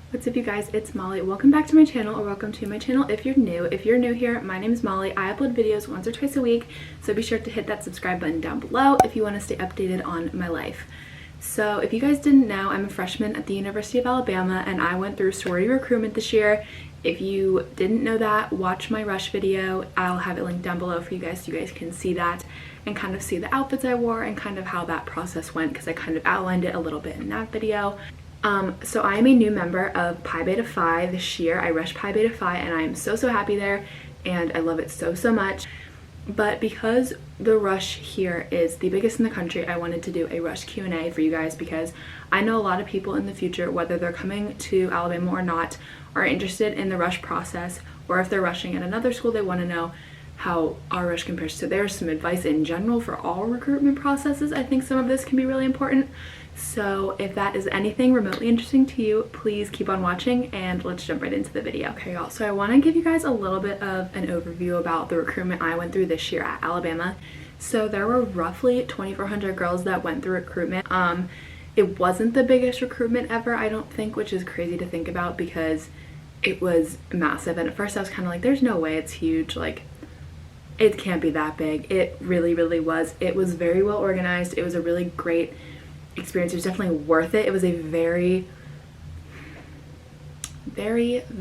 What's up you guys, it's Molly. Welcome back to my channel, or welcome to my channel if you're new. If you're new here, my name is Molly. I upload videos once or twice a week, so be sure to hit that subscribe button down below if you want to stay updated on my life. So if you guys didn't know, I'm a freshman at the University of Alabama and I went through sorority recruitment this year. If you didn't know that, watch my rush video. I'll have it linked down below for you guys so you guys can see that and kind of see the outfits I wore and kind of how that process went, because I kind of outlined it a little bit in that video. So I am a new member of Pi Beta Phi this year. I rushed Pi Beta Phi and I am so happy there and I love it so much. But because the rush here is the biggest in the country, I wanted to do a rush Q&A for you guys, because I know a lot of people in the future, whether they're coming to Alabama or not, are interested in the rush process, or if they're rushing at another school, they want to know how our rush compares to theirs. Some advice in general for all recruitment processes. I think some of this can be really important. So if that is anything remotely interesting to you, please keep on watching and let's jump right into the video. Okay y'all, so I want to give you guys a little bit of an overview about the recruitment I went through this year at Alabama. So there were roughly 2,400 girls that went through recruitment. It wasn't the biggest recruitment ever, I don't think, which is crazy to think about because it was massive. And at first I was kind of like, there's no way it's huge, like it can't be that big. It really was. It was very well organized. It was a really great experience. It was definitely worth it. It was a very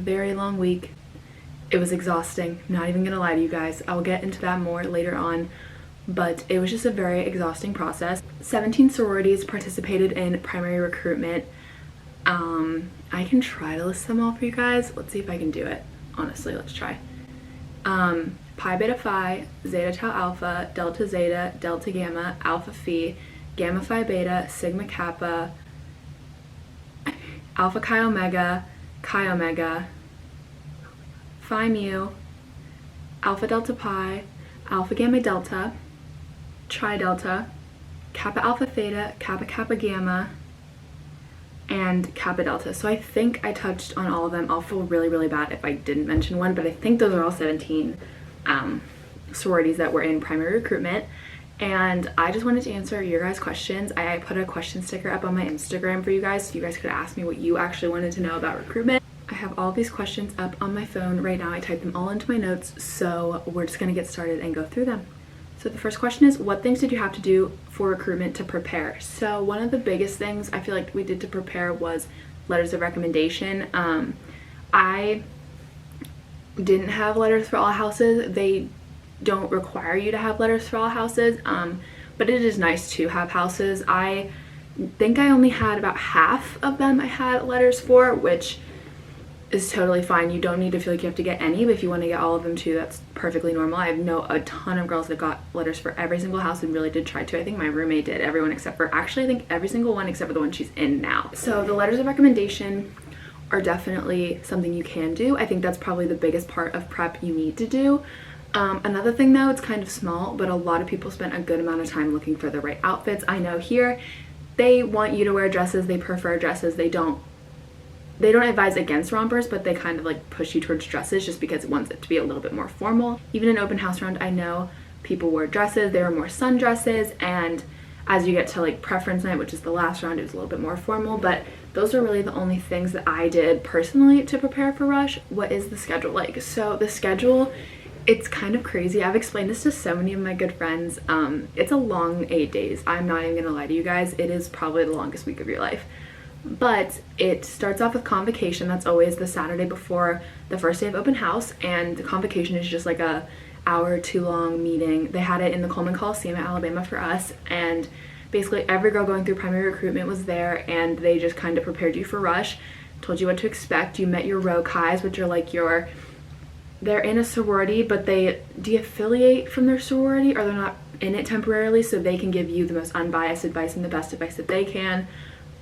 long week. It was exhausting, not even gonna lie to you guys. I'll get into that more later on, but it was just a very exhausting process. 17 sororities participated in primary recruitment. I can try to list them all for you guys. Let's see if I can do it. Honestly, let's try. Pi Beta Phi, Zeta Tau Alpha, Delta Zeta, Delta Gamma, Alpha Phi, Gamma Phi Beta, Sigma Kappa, Alpha Chi Omega, Phi Mu, Alpha Delta Pi, Alpha Gamma Delta, Tri Delta, Kappa Alpha Theta, Kappa Kappa Gamma, and Kappa Delta. So I think I touched on all of them. I'll feel really bad if I didn't mention one, but I think those are all 17 sororities that were in primary recruitment. And I just wanted to answer your guys' questions. I put a question sticker up on my Instagram for you guys, so you guys could ask me what you actually wanted to know about recruitment. I have all these questions up on my phone right now. I typed them all into my notes, so we're just gonna get started and go through them. So the first question is, what things did you have to do for recruitment to prepare? So one of the biggest things I feel like we did to prepare was letters of recommendation. I didn't have letters for all houses. They don't require you to have letters for all houses, but it is nice to have houses. I think I only had about half of them I had letters for, which is totally fine. You don't need to feel like you have to get any, but if you want to get all of them too, that's perfectly normal. I know a ton of girls that got letters for every single house and really did try to. I think my roommate did, everyone except for, actually I think every single one except for the one she's in now. So the letters of recommendation are definitely something you can do. I think that's probably the biggest part of prep you need to do. Another thing though, it's kind of small, but a lot of people spent a good amount of time looking for the right outfits. I know here they want you to wear dresses, they prefer dresses, they don't advise against rompers, but they kind of like push you towards dresses just because it wants it to be a little bit more formal. Even in open house round, I know people wore dresses, they were more sundresses, and as you get to like preference night, which is the last round, it was a little bit more formal, but those are really the only things that I did personally to prepare for rush. What is the schedule like? So the schedule, it's kind of crazy. I've explained this to so many of my good friends. It's a long 8 days. I'm not even gonna lie to you guys. It is probably the longest week of your life. But it starts off with convocation. That's always the Saturday before the first day of open house, and the convocation is just like a hour or two long meeting. They had it in the Coleman Coliseum at Alabama for us, and basically every girl going through primary recruitment was there, and they just kind of prepared you for rush, told you what to expect. You met your row Chis, which are like they're in a sorority, but they de-affiliate from their sorority, or they're not in it temporarily, so they can give you the most unbiased advice and the best advice that they can.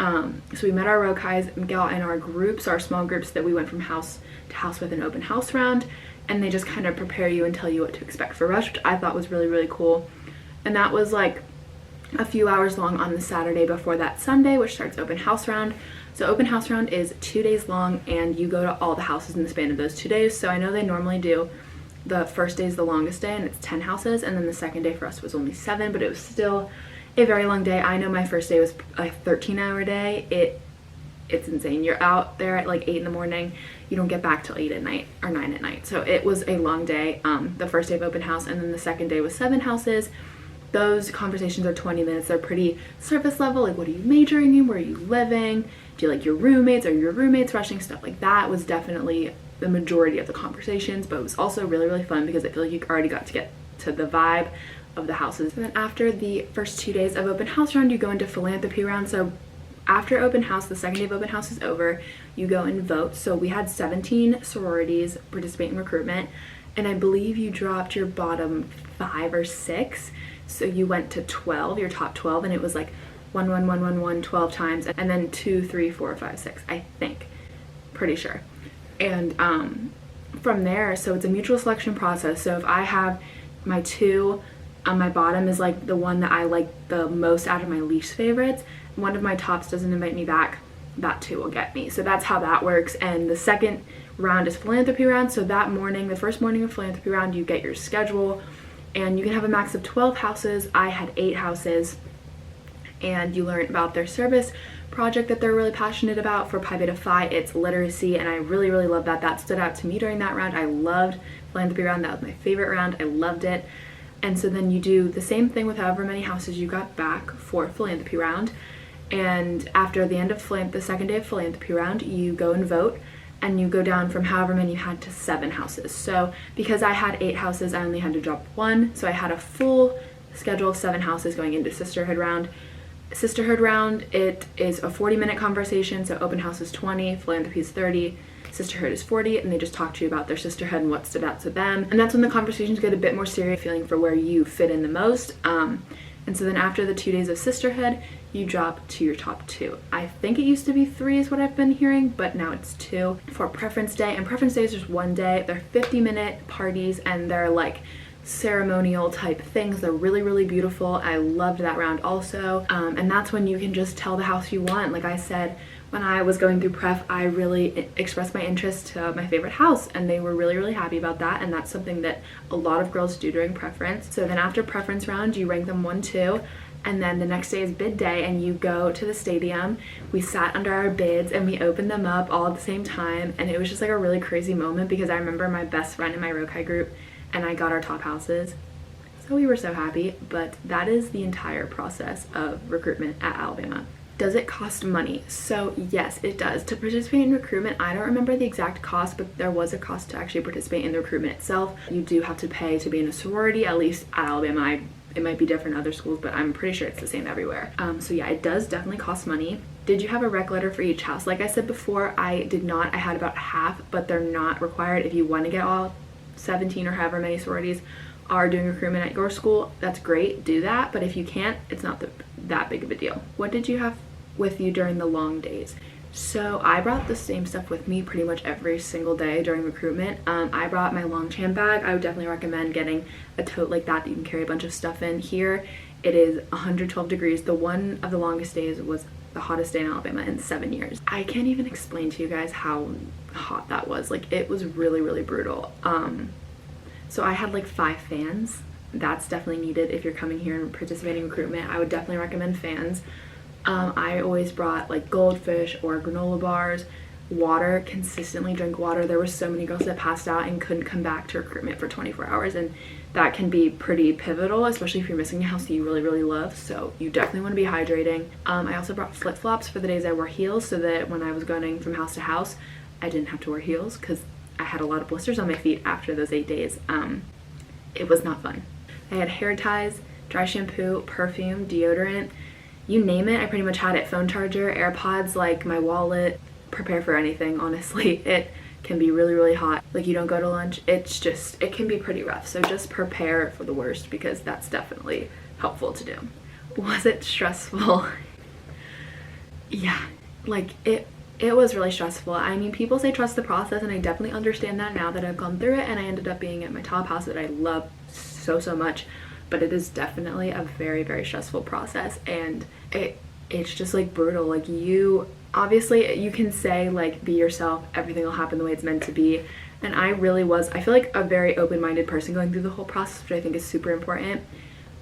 So we met our row Chis and got in our groups, our small groups that we went from house to house with an open house round, and they just kind of prepare you and tell you what to expect for rush, which I thought was really cool. And that was like a few hours long on the Saturday before that Sunday, which starts open house round. So open house round is 2 days long, and you go to all the houses in the span of those 2 days. So I know they normally do, the first day is the longest day and it's 10 houses, and then the second day for us was only 7, but it was still a very long day. I know my first day was a 13-hour day. It it's insane. You're out there at like 8 in the morning, you don't get back till 8 at night or 9 at night. So it was a long day, the first day of open house, and then the second day was 7 houses. Those conversations are 20 minutes. They're pretty surface level, like what are you majoring in, where are you living, do you like your roommates, are your roommates rushing, stuff like that was definitely the majority of the conversations. But it was also really, really fun because I feel like you already got to get to the vibe of the houses. And then after the first 2 days of open house round, you go into philanthropy round. So after open house, the second day of open house is over, you go and vote. So we had 17 sororities participate in recruitment, and I believe you dropped your bottom 5 or 6. So you went to 12, your top 12, and it was like 1, 1, 1, 1, 1, 12 times, and then 2, 3, 4, 5, 6, I think. Pretty sure. And from there, so it's a mutual selection process. So if I have my 2, my bottom is like the one that I like the most out of my least favorites, one of my tops doesn't invite me back, that 2 will get me. So that's how that works. And the second round is philanthropy round. So that morning, the first morning of philanthropy round, you get your schedule, and you can have a max of 12 houses. I had 8 houses, and you learn about their service project that they're really passionate about. For Pi Beta Phi, it's literacy, and I really, really love that. That stood out to me during that round. I loved philanthropy round. That was my favorite round. I loved it. And so then you do the same thing with however many houses you got back for philanthropy round. And after the end of the second day of philanthropy round, you go and vote, and you go down from however many you had to 7 houses. So because I had 8 houses, I only had to drop 1. So I had a full schedule of 7 houses going into sisterhood round. Sisterhood round, it is a 40-minute conversation. So open house is 20, philanthropy is 30, sisterhood is 40, and they just talk to you about their sisterhood and what stood out to them. And that's when the conversations get a bit more serious, feeling for where you fit in the most. And so then after the 2 days of sisterhood, you drop to your top 2. I think it used to be 3 is what I've been hearing, but now it's 2 for preference day. And preference day is just 1 day. They're 50-minute parties, and they're like ceremonial type things. They're really, really beautiful. I loved that round also. And that's when you can just tell the house you want. Like I said, when I was going through pref, I really expressed my interest to my favorite house, and they were really, really happy about that. And that's something that a lot of girls do during preference. So then after preference round, you rank them 1, 2, and then the next day is bid day, and you go to the stadium. We sat under our bids and we opened them up all at the same time, and it was just like a really crazy moment because I remember my best friend in my Rokai group and I got our top houses. So we were so happy. But that is the entire process of recruitment at Alabama. Does it cost money? So yes, it does. To participate in recruitment, I don't remember the exact cost, but there was a cost to actually participate in the recruitment itself. You do have to pay to be in a sorority, at least at Alabama. It might be different in other schools, but I'm pretty sure it's the same everywhere. So yeah, it does definitely cost money. Did you have a rec letter for each house? Like I said before, I did not. I had about half, but they're not required. If you want to get all 17 or however many sororities are doing recruitment at your school, that's great, do that. But if you can't, it's not that big of a deal. What did you have with you during the long days? So I brought the same stuff with me pretty much every single day during recruitment. I brought my Longchamp bag. I would definitely recommend getting a tote like that you can carry a bunch of stuff in. Here it is 112 degrees. The one of the longest days was the hottest day in Alabama in 7 years. I can't even explain to you guys how hot that was. Like, it was really, really brutal. So I had like 5 fans. That's definitely needed if you're coming here and participating in recruitment. I would definitely recommend fans. I always brought like goldfish or granola bars, water, consistently drink water. There were so many girls that passed out and couldn't come back to recruitment for 24 hours, and that can be pretty pivotal, especially if you're missing a house that you really, really love. So you definitely want to be hydrating. I also brought flip-flops for the days I wore heels, so that when I was going from house to house, I didn't have to wear heels because I had a lot of blisters on my feet after those 8 days. It was not fun. I had hair ties, dry shampoo, perfume, deodorant, you name it, I pretty much had it. Phone charger, AirPods, like my wallet. Prepare for anything, honestly. It can be really, really hot. Like, you don't go to lunch. It's just, it can be pretty rough. So just prepare for the worst, because that's definitely helpful to do. Was it stressful? Yeah, like it was really stressful. I mean, people say trust the process, and I definitely understand that now that I've gone through it, and I ended up being at my top house that I love so, so much. But it is definitely a very, very stressful process, and it's just like brutal. Like, you obviously, you can say like be yourself, everything will happen the way it's meant to be, and I really was, I feel like a very open-minded person going through the whole process, which I think is super important.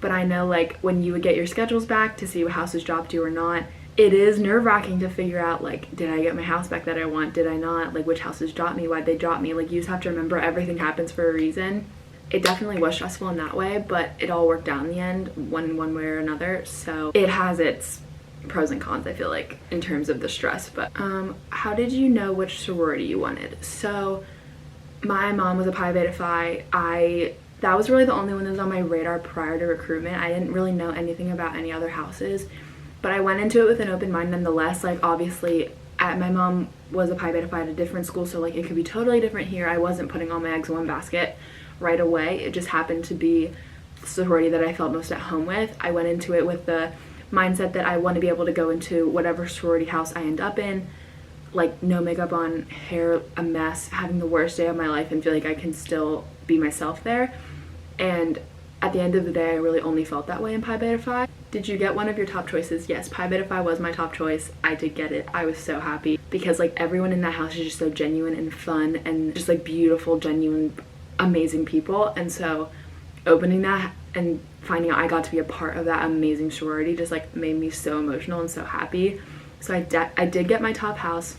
But I know, like, when you would get your schedules back to see what houses dropped you or not, it is nerve-wracking to figure out, like, did I get my house back that I want? Did I not? Like, which houses dropped me? Why'd they drop me? Like, you just have to remember everything happens for a reason. It definitely was stressful in that way, but it all worked out in the end, one way or another. So it has its pros and cons, I feel like, in terms of the stress. But how did you know which sorority you wanted? So my mom was a Pi Beta Phi. That was really the only one that was on my radar prior to recruitment. I didn't really know anything about any other houses, but I went into it with an open mind nonetheless. Like, obviously, my mom was a Pi Beta Phi at a different school, so like it could be totally different here. I wasn't putting all my eggs in one basket right away. It just happened to be the sorority that I felt most at home with. I went into it with the mindset that I want to be able to go into whatever sorority house I end up in, like no makeup on, hair a mess, having the worst day of my life, and feel like I can still be myself there. And at the end of the day, I really only felt that way in Pi Beta Phi. Did you get one of your top choices? Yes, Pi Beta Phi was my top choice. I did get it. I was so happy because like everyone in that house is just so genuine and fun and just like beautiful, genuine, amazing people. And so opening that and finding out I got to be a part of that amazing sorority just like made me so emotional and so happy. So I did get my top house.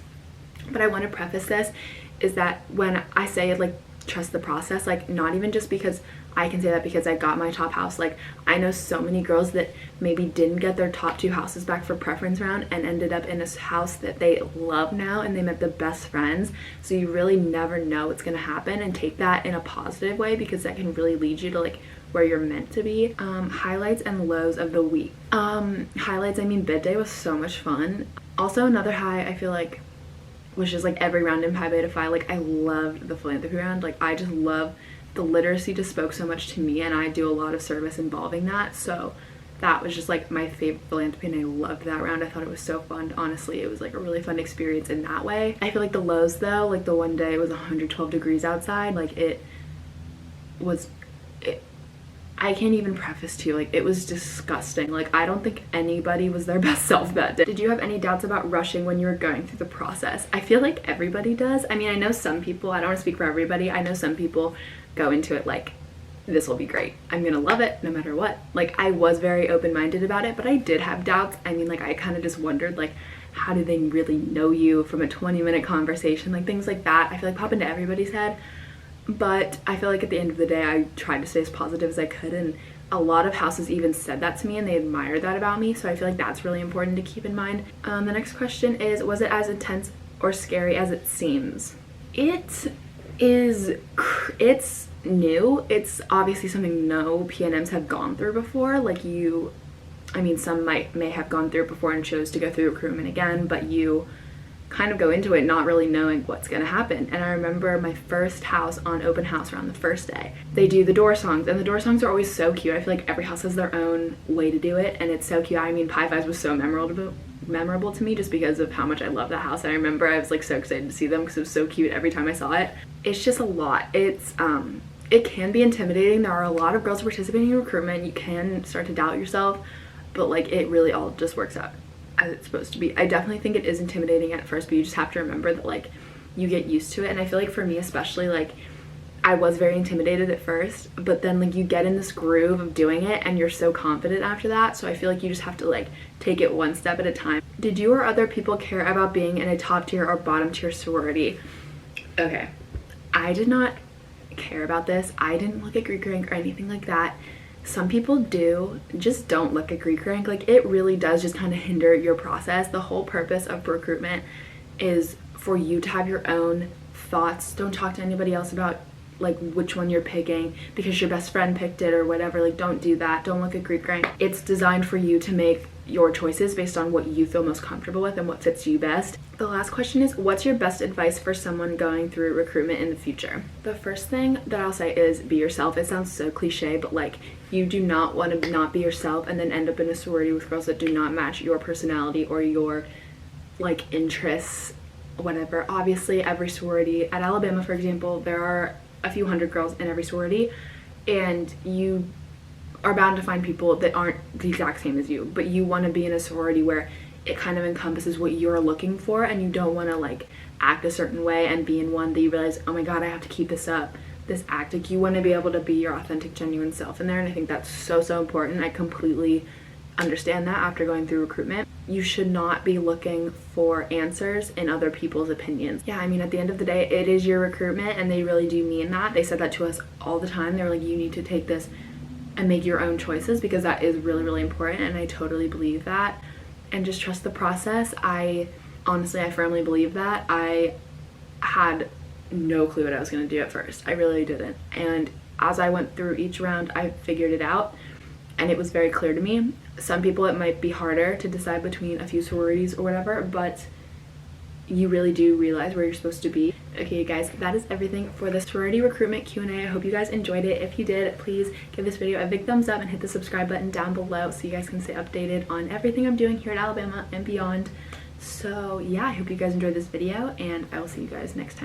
But I want to preface this is that when I say like trust the process, like not even just because I can say that because I got my top house. Like, I know so many girls that maybe didn't get their top 2 houses back for preference round and ended up in a house that they love now, and they met the best friends. So you really never know what's gonna happen, and take that in a positive way because that can really lead you to like where you're meant to be. Highlights and lows of the week. Highlights, I mean, bid day was so much fun. Also, another high I feel like was just like every round in Pi Beta Phi. Like, I loved the philanthropy round. Like, I just love the literacy just spoke so much to me, and I do a lot of service involving that, so that was just like my favorite philanthropy, and I loved that round. I thought it was so fun. Honestly, it was like a really fun experience in that way. I feel like the lows though, like the one day it was 112 degrees outside, like I can't even preface to you, like it was disgusting. Like, I don't think anybody was their best self that day. Did you have any doubts about rushing when you were going through the process? I feel like everybody does. I mean, I know some people, I don't want to speak for everybody, I know some people go into it like, this will be great, I'm gonna love it no matter what. Like, I was very open-minded about it, but I did have doubts. I mean, like, I kind of just wondered, like, how do they really know you from a 20-minute conversation? Like, things like that I feel like pop into everybody's head. But I feel like at the end of the day, I tried to stay as positive as I could, and a lot of houses even said that to me and they admired that about me, so I feel like that's really important to keep in mind. The next question is, was it as intense or scary as it seems? It's new. It's obviously something no PNMs have gone through before. Like, I mean, some may have gone through it before and chose to go through recruitment again, but you kind of go into it not really knowing what's gonna happen. And I remember my first house on open house around the first day. They do the door songs, and the door songs are always so cute. I feel like every house has their own way to do it, and it's so cute. I mean, Pi Phi's was so memorable to me just because of how much I love that house. And I remember I was like so excited to see them because it was so cute every time I saw it. It's just a lot. It can be intimidating. There are a lot of girls participating in recruitment. You can start to doubt yourself, but like it really all just works out as it's supposed to be. I definitely think it is intimidating at first, but you just have to remember that like you get used to it. And I feel like for me especially, like I was very intimidated at first, but then like you get in this groove of doing it and you're so confident after that. So I feel like you just have to like take it one step at a time. Did you or other people care about being in a top tier or bottom tier sorority? Okay, I did not care about this. I didn't look at Greek rank or anything like that. Some people do. Just don't look at Greek rank. Like, it really does just kind of hinder your process. The whole purpose of recruitment is for you to have your own thoughts. Don't talk to anybody else about like which one you're picking because your best friend picked it or whatever. Like, don't do that. Don't look at Greek rank. It's designed for you to make your choices based on what you feel most comfortable with and what fits you best. The last question is, what's your best advice for someone going through recruitment in the future? The first thing that I'll say is be yourself. It sounds so cliche, but like, you do not want to not be yourself and then end up in a sorority with girls that do not match your personality or your like interests, whatever. Obviously, every sorority at Alabama, for example, there are a few hundred girls in every sorority, and you are bound to find people that aren't the exact same as you, but you want to be in a sorority where it kind of encompasses what you're looking for, and you don't want to like act a certain way and be in one that you realize, oh my god, I have to keep this up, this act. Like, you want to be able to be your authentic, genuine self in there, and I think that's so important. I completely understand that after going through recruitment. you should not be looking for answers in other people's opinions. Yeah, I mean, at the end of the day, it is your recruitment, and they really do mean that. They said that to us all the time. They were like, you need to take this and make your own choices, because that is really, really important, and I totally believe that. And just trust the process. I firmly believe that. I had no clue what I was going to do at first. I really didn't. And as I went through each round, I figured it out, and it was very clear to me. Some people, it might be harder to decide between a few sororities or whatever, but you really do realize where you're supposed to be. Okay guys, that is everything for the sorority recruitment Q&A. I hope you guys enjoyed it. If you did, please give this video a big thumbs up and hit the subscribe button down below so you guys can stay updated on everything I'm doing here at Alabama and beyond. So yeah, I hope you guys enjoyed this video, and I will see you guys next time.